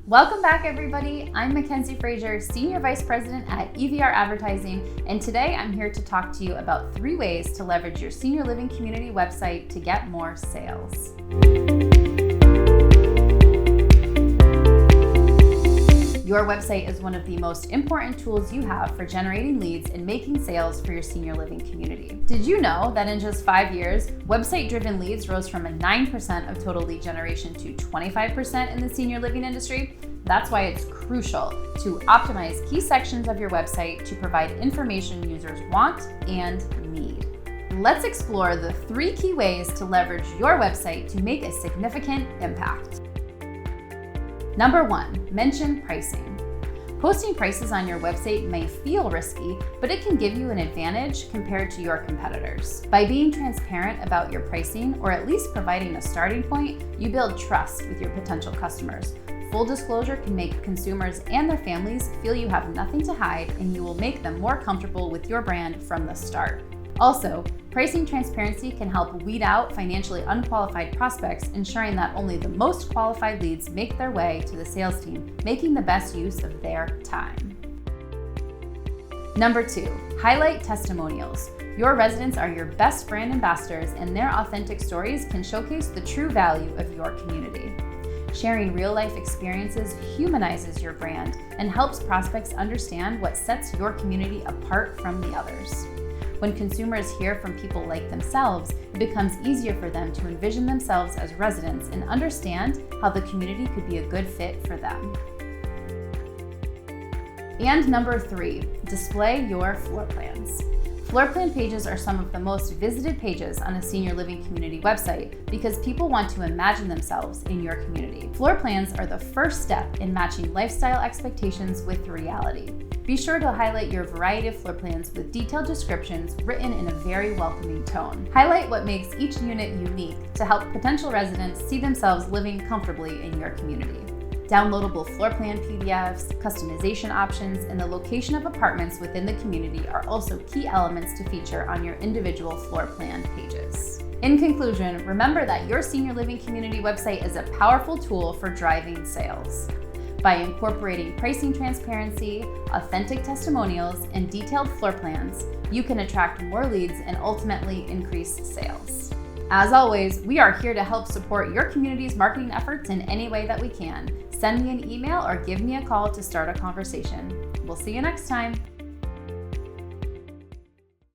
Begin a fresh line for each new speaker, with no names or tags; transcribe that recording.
Welcome back, everybody. I'm Mackenzie Fraser, Senior Vice President at EVR Advertising, and today I'm here to talk to you about 3 ways to leverage your senior living community website to get more sales. Your website is one of the most important tools you have for generating leads and making sales for your senior living community. Did you know that in just 5 years, website-driven leads rose from a 9% of total lead generation to 25% in the senior living industry? That's why it's crucial to optimize key sections of your website to provide information users want and need. Let's explore the 3 key ways to leverage your website to make a significant impact. Number 1, mention pricing. Posting prices on your website may feel risky, but it can give you an advantage compared to your competitors. By being transparent about your pricing, or at least providing a starting point, you build trust with your potential customers. Full disclosure can make consumers and their families feel you have nothing to hide, and you will make them more comfortable with your brand from the start. Also, pricing transparency can help weed out financially unqualified prospects, ensuring that only the most qualified leads make their way to the sales team, making the best use of their time. Number 2, highlight testimonials. Your residents are your best brand ambassadors, and their authentic stories can showcase the true value of your community. Sharing real-life experiences humanizes your brand and helps prospects understand what sets your community apart from the others. When consumers hear from people like themselves, it becomes easier for them to envision themselves as residents and understand how the community could be a good fit for them. And number 3, display your floor plans. Floor plan pages are some of the most visited pages on a senior living community website because people want to imagine themselves in your community. Floor plans are the first step in matching lifestyle expectations with reality. Be sure to highlight your variety of floor plans with detailed descriptions written in a very welcoming tone. Highlight what makes each unit unique to help potential residents see themselves living comfortably in your community. Downloadable floor plan PDFs, customization options, and the location of apartments within the community are also key elements to feature on your individual floor plan pages. In conclusion, remember that your senior living community website is a powerful tool for driving sales. By incorporating pricing transparency, authentic testimonials, and detailed floor plans, you can attract more leads and ultimately increase sales. As always, we are here to help support your community's marketing efforts in any way that we can. Send me an email or give me a call to start a conversation. We'll see you next time.